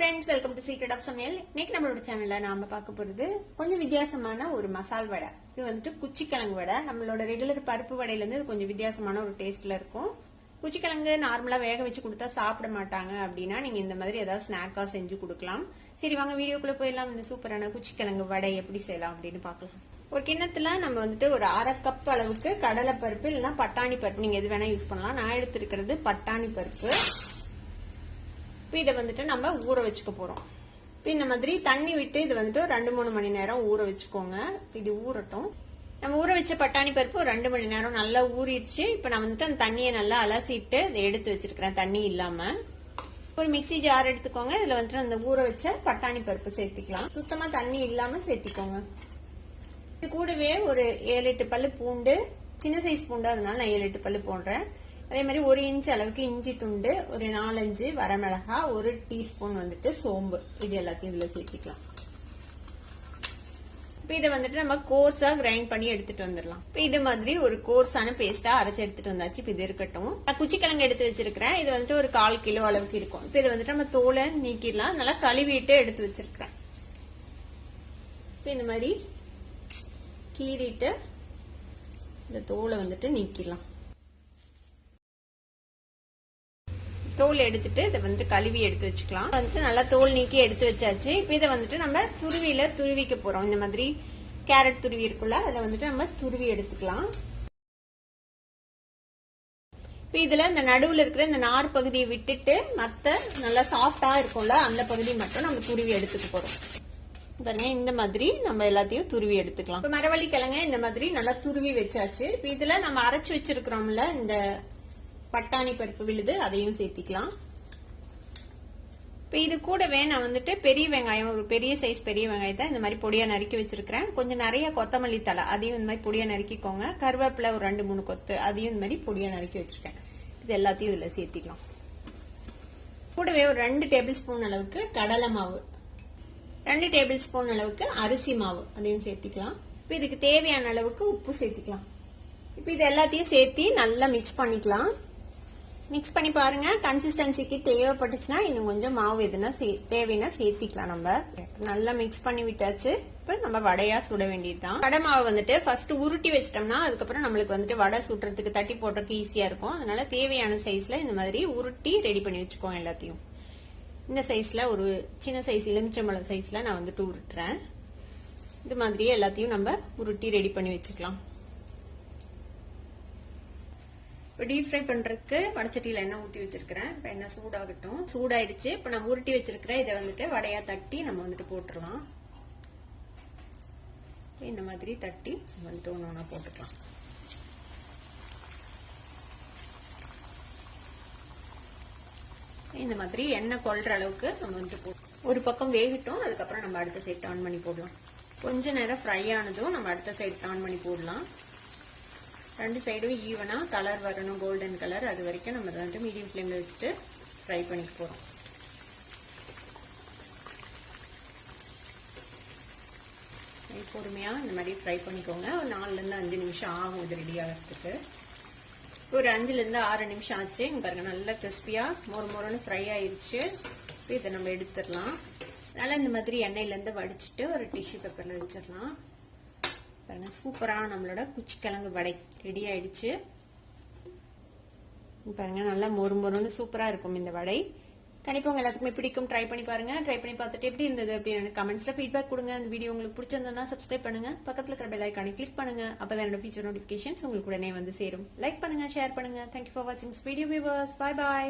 Friends, welcome to secret of சமையல். இன்னைக்கு நம்மளோட சேனல்ல நாம பார்க்க போறது கொஞ்சம் வித்தியாசமான ஒரு மசால் வடை. இது வந்துட்டு குச்சிக்கிழங்கு வடை. நம்மளோட ரெகுலர் பருப்பு வடையில இருந்து இது கொஞ்சம் வித்தியாசமான ஒரு டேஸ்ட்ல இருக்கும். குச்சிக்கிழங்கு நார்மலா வேக வச்சு கொடுத்தா சாப்பிட மாட்டாங்க அப்படின்னா நீங்க இந்த மாதிரி ஏதாவது ஸ்நாக்கா செஞ்சு கொடுக்கலாம். சரி வாங்க வீடியோக்குள்ள போயிடலாம். இந்த சூப்பரான குச்சிக்கிழங்கு வடை எப்படி செய்யலாம் அப்படின்னு பார்க்கலாம். ஒரு கிண்ணத்துல நம்ம வந்துட்டு ஒரு 1/2 கப் அளவுக்கு கடலை பருப்பு இல்லைன்னா பட்டாணி பருப்பு, நீங்க எது வேணா யூஸ் பண்ணலாம். நான் எடுத்திருக்கிறது பட்டாணி பருப்பு. இதை வந்துட்டு நம்ம ஊற வச்சுக்க போறோம். இந்த மாதிரி தண்ணி விட்டு இது வந்துட்டு 2-3 மணி நேரம் ஊற வச்சுக்கோங்க. இது ஊறட்டும். நம்ம ஊற வச்ச பட்டாணி பருப்பு ஒரு 2 மணி நேரம் நல்லா ஊறிடுச்சு. இப்ப நான் வந்துட்டு அந்த தண்ணியை நல்லா அலசிட்டு இதை எடுத்து வச்சிருக்கிறேன் தண்ணி இல்லாம. ஒரு மிக்சி ஜார் எடுத்துக்கோங்க. இதுல வந்துட்டு அந்த ஊற வச்ச பட்டாணி பருப்பு சேர்த்திக்கலாம். சுத்தமா தண்ணி இல்லாம சேர்த்திக்கோங்க. இது கூடவே ஒரு 7-8 பல்லு பூண்டு, சின்ன சைஸ் பூண்டு, அதனால நான் 7-8 பல்லு போடுறேன். அதே மாதிரி 1 இன்ச் அளவுக்கு இஞ்சி துண்டு, ஒரு 4-5 வரமிளகா, 1 டீஸ்பூன் வந்துட்டு சோம்பு, இது எல்லாத்தையும் இதுல சேர்த்திக்கலாம். இப்ப இதை வந்துட்டு நம்ம கோர்ஸா கிரைண்ட் பண்ணி எடுத்துட்டு வந்துடலாம். இப்ப இது மாதிரி ஒரு கோர்ஸான பேஸ்டா அரைச்சு எடுத்துட்டு வந்தாச்சு. இப்ப இது இருக்கட்டும். குச்சிக்கிழங்கு எடுத்து வச்சிருக்கிறேன். இது வந்துட்டு ஒரு 1/4 கிலோ அளவுக்கு இருக்கும். இப்ப இதை வந்துட்டு நம்ம தோலை நீக்கிடலாம். நல்லா கழுவிட்டு எடுத்து வச்சிருக்கிறேன். இப்ப இந்த மாதிரி கீறிட்டு இந்த தோலை வந்துட்டு நீக்கிடலாம். தோல் எடுத்துட்டு இதை வந்துட்டு கழுவி எடுத்து வச்சுக்கலாம். வந்துட்டு நல்லா தோல் நீக்கி எடுத்து வச்சாச்சு. இப்ப இதை வந்துட்டு நம்ம துருவிக்க போறோம். இந்த மாதிரி கேரட் துருவி இருக்குல்ல, அதுல வந்துட்டு நம்ம துருவி எடுத்துக்கலாம். இப்ப இதுல இந்த நடுவுல இருக்கிற இந்த நார் பகுதியை விட்டுட்டு மத்த நல்லா சாஃப்டா இருக்கும்ல அந்த பகுதி மட்டும் நம்ம துருவி எடுத்துக்க போறோம். பாருங்க, இந்த மாதிரி நம்ம எல்லாத்தையும் துருவி எடுத்துக்கலாம். இப்ப மரவள்ளி கிழங்க இந்த மாதிரி நல்லா துருவி வச்சாச்சு. இப்ப இதுல நம்ம அரைச்சு வச்சிருக்கிறோம்ல இந்த பட்டாணி பருப்பு விழுது, அதையும் சேர்த்திக்கலாம். இப்ப இது கூடவே நான் வந்துட்டு பெரிய வெங்காயம், ஒரு பெரிய சைஸ் பெரிய வெங்காயத்தை இந்த மாதிரி பொடியா நறுக்கி வச்சிருக்கிறேன். கொஞ்சம் நிறைய கொத்தமல்லி தலை, அதையும் இந்த மாதிரி பொடியா நறுக்கிக்கோங்க. கருவேப்பிலை ஒரு 2-3 கொத்து, அதையும் இந்த மாதிரி பொடியா நறுக்கி வச்சிருக்கேன். இது எல்லாத்தையும் இதுல சேர்த்திக்கலாம். கூடவே ஒரு 2 டேபிள் ஸ்பூன் அளவுக்கு கடலை மாவு, 2 டேபிள் ஸ்பூன் அளவுக்கு அரிசி மாவு, அதையும் சேர்த்திக்கலாம். இப்ப இதுக்கு தேவையான அளவுக்கு உப்பு சேர்த்திக்கலாம். இப்ப இது எல்லாத்தையும் சேர்த்தி நல்லா மிக்ஸ் பண்ணிக்கலாம். மிக்ஸ் பண்ணி பாருங்க. கன்சிஸ்டன்சிக்கு தேவைப்பட்டுச்சுன்னா இன்னும் கொஞ்சம் மாவு எதுனா தேவைன்னா சேர்த்திக்கலாம். நம்ம நல்லா மிக்ஸ் பண்ணி விட்டாச்சு. இப்ப நம்ம வடையா சுட வேண்டியதுதான். வடை மாவு வந்துட்டு ஃபர்ஸ்ட் உருட்டி வச்சிட்டோம்னா அதுக்கப்புறம் நம்மளுக்கு வந்துட்டு வடை சுடுறதுக்கு தட்டி போடுறதுக்கு ஈஸியா இருக்கும். அதனால தேவையான சைஸ்ல இந்த மாதிரி உருட்டி ரெடி பண்ணி வச்சுக்கோங்க. எல்லாத்தையும் இந்த சைஸ்ல, ஒரு சின்ன சைஸ் எலுமிச்சம்பழம் சைஸ்ல நான் வந்துட்டு உருட்டுறேன். இது மாதிரியே எல்லாத்தையும் நம்ம உருட்டி ரெடி பண்ணி வச்சுக்கலாம். இப்போ டீப் ஃப்ரை பண்றதுக்கு வடச்சட்டியில எண்ணெய் ஊற்றி வச்சிருக்கிறேன். இப்போ எண்ணெய் சூடாகட்டும். சூடாயிடுச்சு. இப்போ நான் உருட்டி வச்சிருக்கிறேன். இதை வந்துட்டு வடையா தட்டி நம்ம வந்துட்டு போட்டுடலாம். இந்த மாதிரி தட்டி வந்துட்டு ஒன்று ஒன்றா போட்டுக்கலாம். இந்த மாதிரி எண்ணெய் கொள்ற அளவுக்கு நம்ம வந்துட்டு போட்டு ஒரு பக்கம் வேகட்டும். அதுக்கப்புறம் நம்ம அடுத்த சைடு டர்ன் பண்ணி போடலாம். கொஞ்ச நேரம் ஃப்ரை ஆனதும் நம்ம அடுத்த சைடு டர்ன் பண்ணி போடலாம். 2 சைடும் ஈவனா கலர் வரணும், கோல்டன் கலர். அது வரைக்கும் நம்ம வந்துட்டு மீடியம் ஃப்ளேம்ல வச்சுட்டு ஃப்ரை பண்ணிக்க போறோம். பொறுமையா இந்த மாதிரி ஃப்ரை பண்ணிக்கோங்க. ஒரு 4-5 நிமிஷம் ஆகும் இது ரெடி ஆகிறதுக்கு. ஒரு 5-6 நிமிஷம் ஆச்சு. இங்க பாருங்க, நல்லா கிறிஸ்பியா மொறுன்னு ஃப்ரை ஆயிடுச்சு. இதை நம்ம எடுத்துடலாம். நல்லா இந்த மாதிரி எண்ணெயில இருந்து வடிச்சிட்டு ஒரு டிஷ்யூ பேப்பர்ல வச்சிடலாம். பாருங்க, சூப்பரா நம்மளோட குச்சிக்கிழங்கு வடை ரெடி ஆயிடுச்சு. பாருங்க, நல்லா மொறுன்னு சூப்பரா இருக்கும் இந்த வடை. கண்டிப்பா உங்க எல்லாத்துக்குமே பிடிக்கும். ட்ரை பண்ணி பாருங்க. ட்ரை பண்ணி பார்த்துட்டு எப்படி இருந்தது அப்படின்னு கமெண்ட்ஸ்ல ஃபீட்பேக் கொடுங்க. இந்த வீடியோ உங்களுக்கு பிடிச்சிருந்தா சப்ஸ்கிரைப் பண்ணுங்க. பக்கத்துல இருக்கிற பெல் ஐகானை கிளிக் பண்ணுங்க. அப்பதான் என்னோட ஃபியூச்சர் நோட்டிபிகேஷன்ஸ் உங்களுக்கு உடனே வந்து சேரும். லைக் பண்ணுங்க, ஷேர் பண்ணுங்க. தேங்க்யூ ஃபார் வாட்சிங் this video viewers. Bye by.